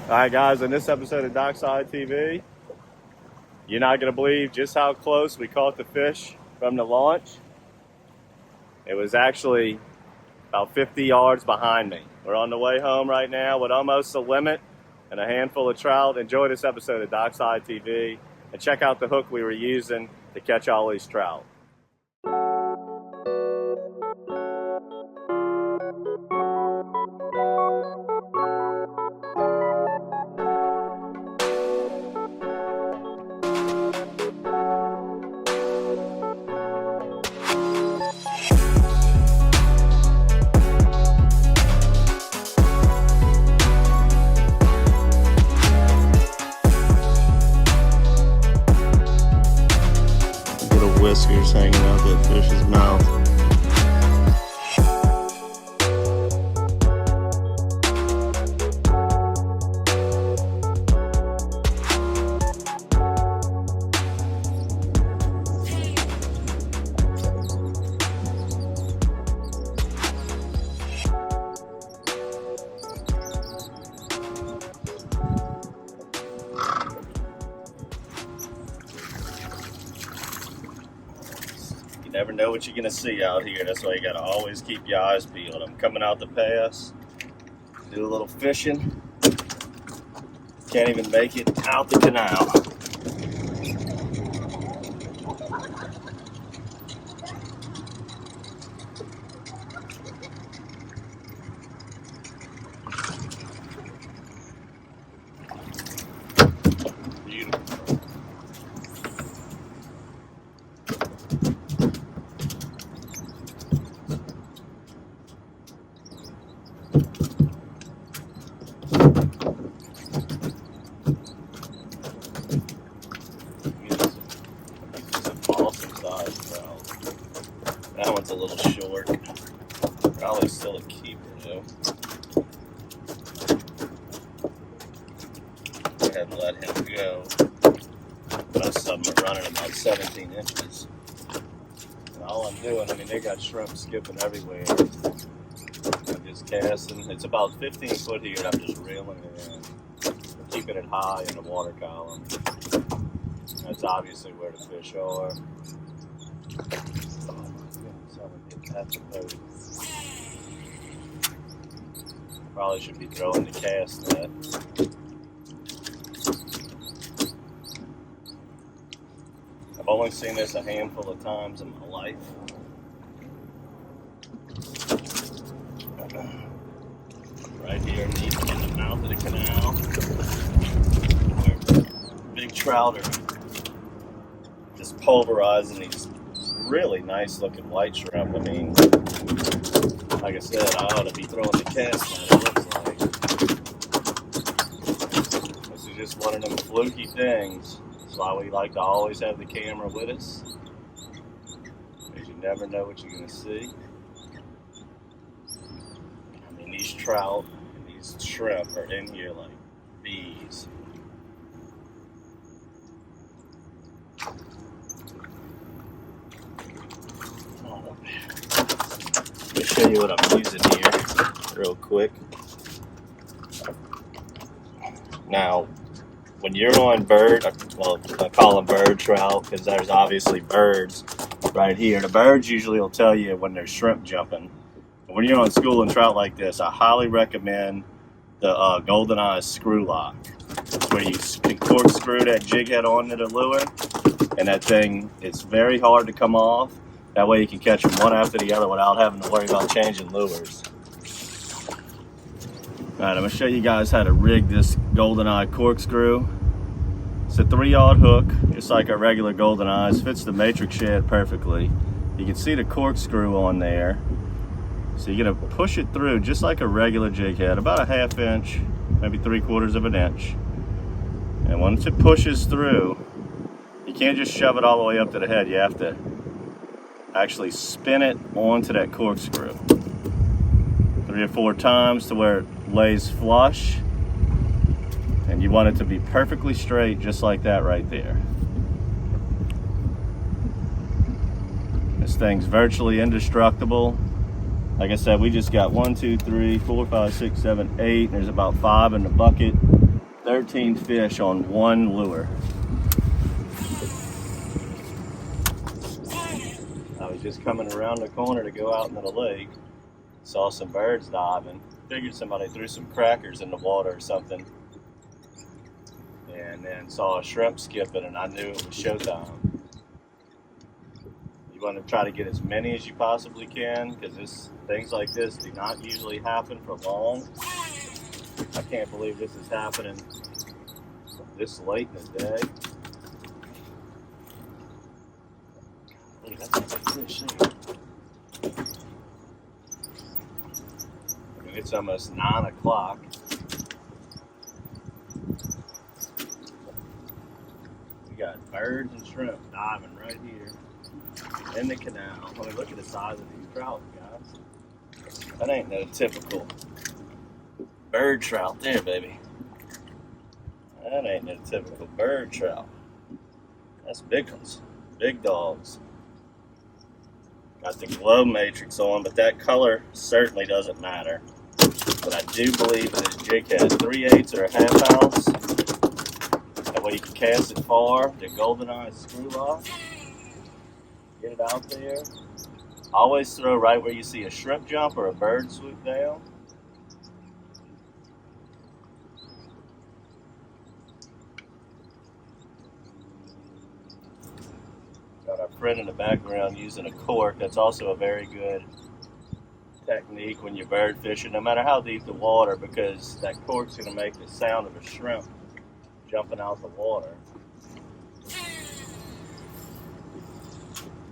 Alright guys, in this episode of DockSide TV, you're not going to believe just how close we caught the fish from the launch. It was actually about 50 yards behind me. We're on the way home right now with almost a limit and a handful of trout. Enjoy this episode of DockSide TV and check out the hook we were using to catch all these trout. Whiskers hanging out that fish's mouth. You never know what you're going to see out here. That's why you got to always keep your eyes peeled. I'm coming out the pass, do a little fishing. Can't even make it out the canal. That one's a little short. Probably still a keeper though. Go ahead and let him go. Most of them are running about 17 inches. And all I'm doing, I mean, they got shrimp skipping everywhere. I'm just casting. It's about 15 foot here. I'm just reeling it in. Keeping it high in the water column. That's obviously where the fish are. That's a boat. Probably should be throwing the cast net. I've only seen this a handful of times in my life. Right here in the mouth of the canal, where big trout are just pulverizing these really nice looking white shrimp. I mean, like I said, I ought to be throwing the cast net, it looks like. This is just one of them fluky things. That's why we like to always have the camera with us, because you never know what you're going to see. I mean, these trout and these shrimp are in here like bees. Let me show you what I'm using here real quick. Now, when you're on bird, well, I call them bird trout because there's obviously birds right here. The birds usually will tell you when there's shrimp jumping. When you're on school and trout like this, I highly recommend the GoldenEye screw lock. It's where you can corkscrew that jig head onto the lure, and that thing, it's very hard to come off. That way you can catch them one after the other without having to worry about changing lures. Alright, I'm going to show you guys how to rig this GoldenEye corkscrew. It's a 3/0 hook, just like a regular GoldenEye. It fits the matrix shad perfectly. You can see the corkscrew on there. So you're going to push it through just like a regular jig head, about a 1/2 inch, maybe 3/4 of an inch. And once it pushes through, you can't just shove it all the way up to the head. You have to actually spin it onto that corkscrew 3 or 4 times to where it lays flush, and you want it to be perfectly straight, just like that right there. This thing's virtually indestructible. Like I said, we just got 1, 2, 3, 4, 5, 6, 7, 8. There's about 5 in the bucket. 13 fish on one lure. I was just coming around the corner to go out into the lake. Saw some birds diving. Figured somebody threw some crackers in the water or something. And then saw a shrimp skipping, and I knew it was showtime. You want to try to get as many as you possibly can, because things like this do not usually happen for long. I can't believe this is happening this late in the day. Hey, that's a big fish there. I mean, it's almost 9 o'clock. We got birds and shrimp diving right here in the canal. I mean, look at the size of these trout, guys. That ain't no typical bird trout there, baby. That ain't no typical bird trout. That's big ones, big dogs. Got the glow matrix on, but that color certainly doesn't matter. But I do believe that this jig has 3/8 or a half ounce. That way you can cast it far. The GoldenEye screw lock. Get it out there. Always throw right where you see a shrimp jump or a bird swoop down. Got our friend in the background using a cork. That's also a very good technique when you're bird fishing, no matter how deep the water, because that cork's going to make the sound of a shrimp jumping out the water.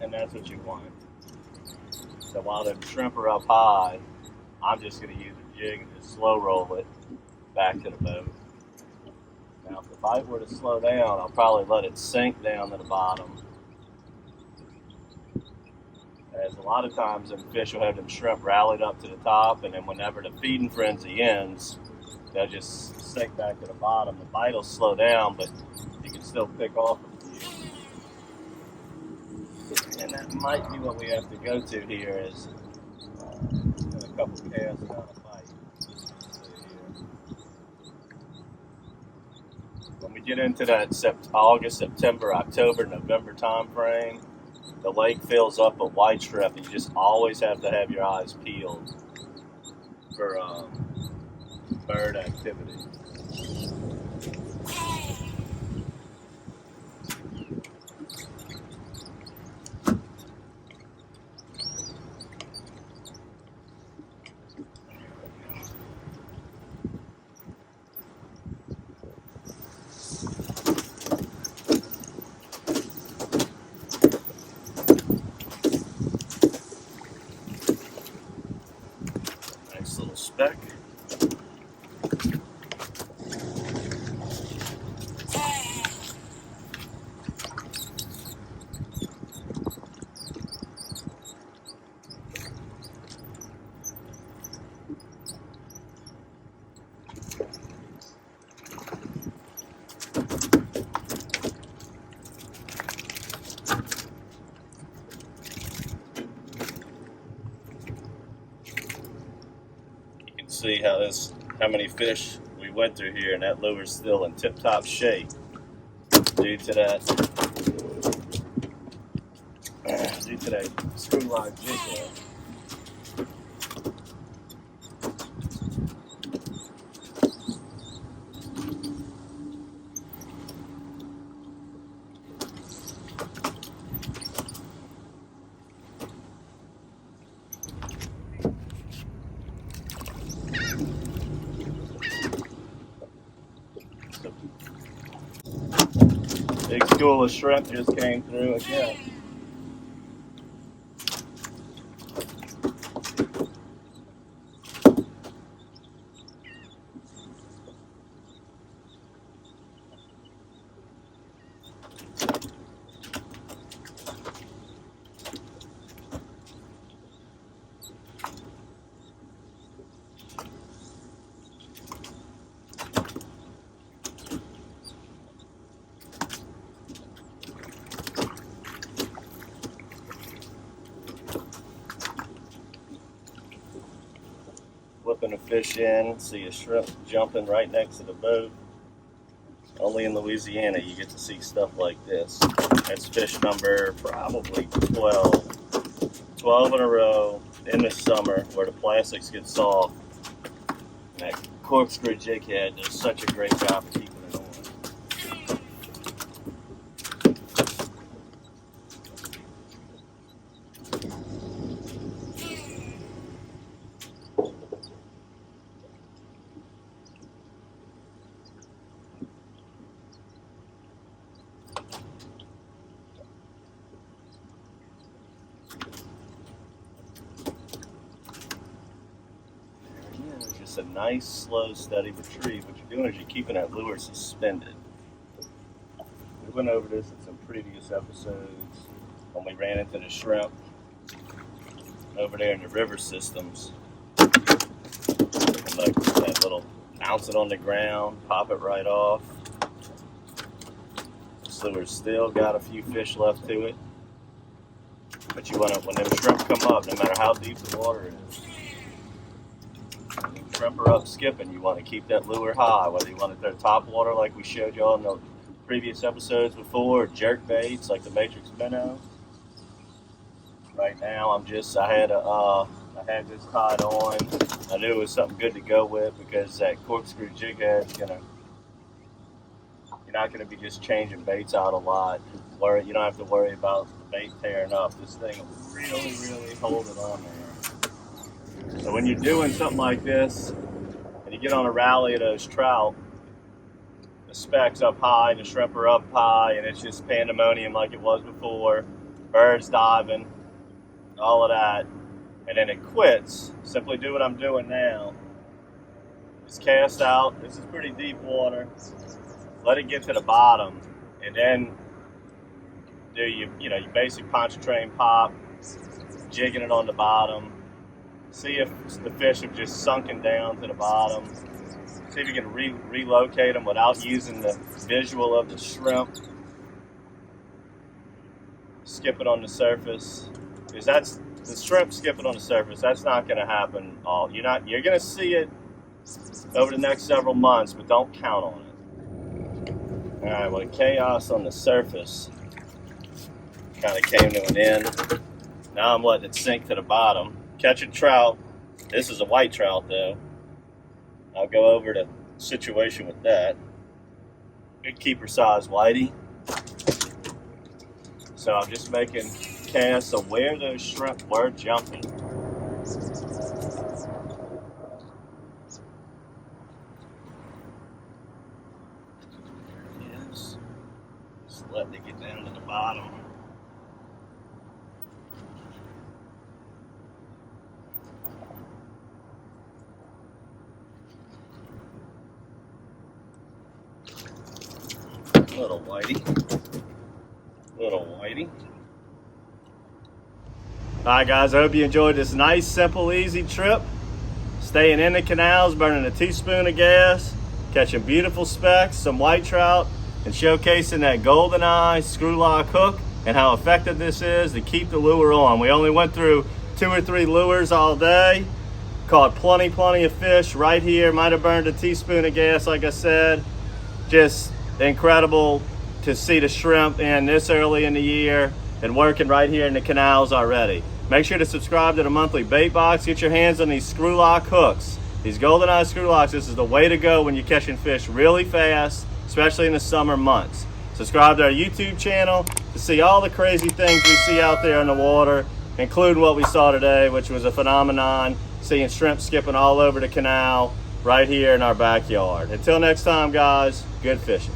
And that's what you want. So while the shrimp are up high, I'm just going to use a jig and just slow roll it back to the boat. Now, if the bite were to slow down, I'll probably let it sink down to the bottom. As a lot of times, them fish will have them shrimp rallied up to the top, and then whenever the feeding frenzy ends, they'll just sink back to the bottom. The bite will slow down, but you can still pick off a few. And that might be what we have to go to here, is a couple casts on a bite. When we get into that August, September, October, November time frame, the lake fills up with white shrimp, and you just always have to have your eyes peeled for bird activity. Little speck. See how many fish we went through here, and that lure's still in tip-top shape due to that screw lock jig there. Big school of shrimp just came through again. Flipping a fish in, see a shrimp jumping right next to the boat. Only in Louisiana you get to see stuff like this. That's fish number probably 12. 12 in a row in the summer where the plastics get soft. And that corkscrew jig head does such a great job of keeping it on. A nice, slow, steady retrieve. What you're doing is you're keeping that lure suspended. We went over this in some previous episodes when we ran into the shrimp over there in the river systems. And like that little, bounce it on the ground, pop it right off. This lure's still got a few fish left to it. But you want to, when them shrimp come up, no matter how deep the water is, shrimp are up skipping, you want to keep that lure high, whether you want it there top water like we showed y'all in the previous episodes before, or jerk baits like the Matrix minnow. Right now I had this tied on. I knew it was something good to go with because that corkscrew jig head's you're not gonna be just changing baits out a lot. You don't have to worry about the bait tearing up. This thing will really hold it on there. So when you're doing something like this, and you get on a rally of those trout, the speck's up high, and the shrimp are up high, and it's just pandemonium like it was before, birds diving, all of that, and then it quits. Simply do what I'm doing now. Just cast out. This is pretty deep water. Let it get to the bottom, and then do your basic poncho train pop, jigging it on the bottom. See if the fish have just sunken down to the bottom. See if you can relocate them without using the visual of the shrimp. Skip it on the surface, because that's the shrimp skipping on the surface. That's not going to happen. You're going to see it over the next several months, but don't count on it. All right. Well, the chaos on the surface kind of came to an end. Now I'm letting it sink to the bottom. Catching trout. This is a white trout though. I'll go over the situation with that. Good keeper size whitey. So I'm just making casts of where those shrimp were jumping. Yes. Just letting it get down to the bottom. Little whitey. Alright guys, I hope you enjoyed this nice, simple, easy trip. Staying in the canals, burning a teaspoon of gas, catching beautiful specks, some white trout, and showcasing that GoldenEye screw lock hook and how effective this is to keep the lure on. We only went through 2 or 3 lures all day. Caught plenty of fish right here. Might have burned a teaspoon of gas, like I said. Just incredible to see the shrimp in this early in the year and working right here in the canals already. Make sure to subscribe to the monthly bait box. Get your hands on these screw lock hooks. These GoldenEye screw locks, this is the way to go when you're catching fish really fast, especially in the summer months. Subscribe to our YouTube channel to see all the crazy things we see out there in the water, including what we saw today, which was a phenomenon, seeing shrimp skipping all over the canal right here in our backyard. Until next time, guys, good fishing.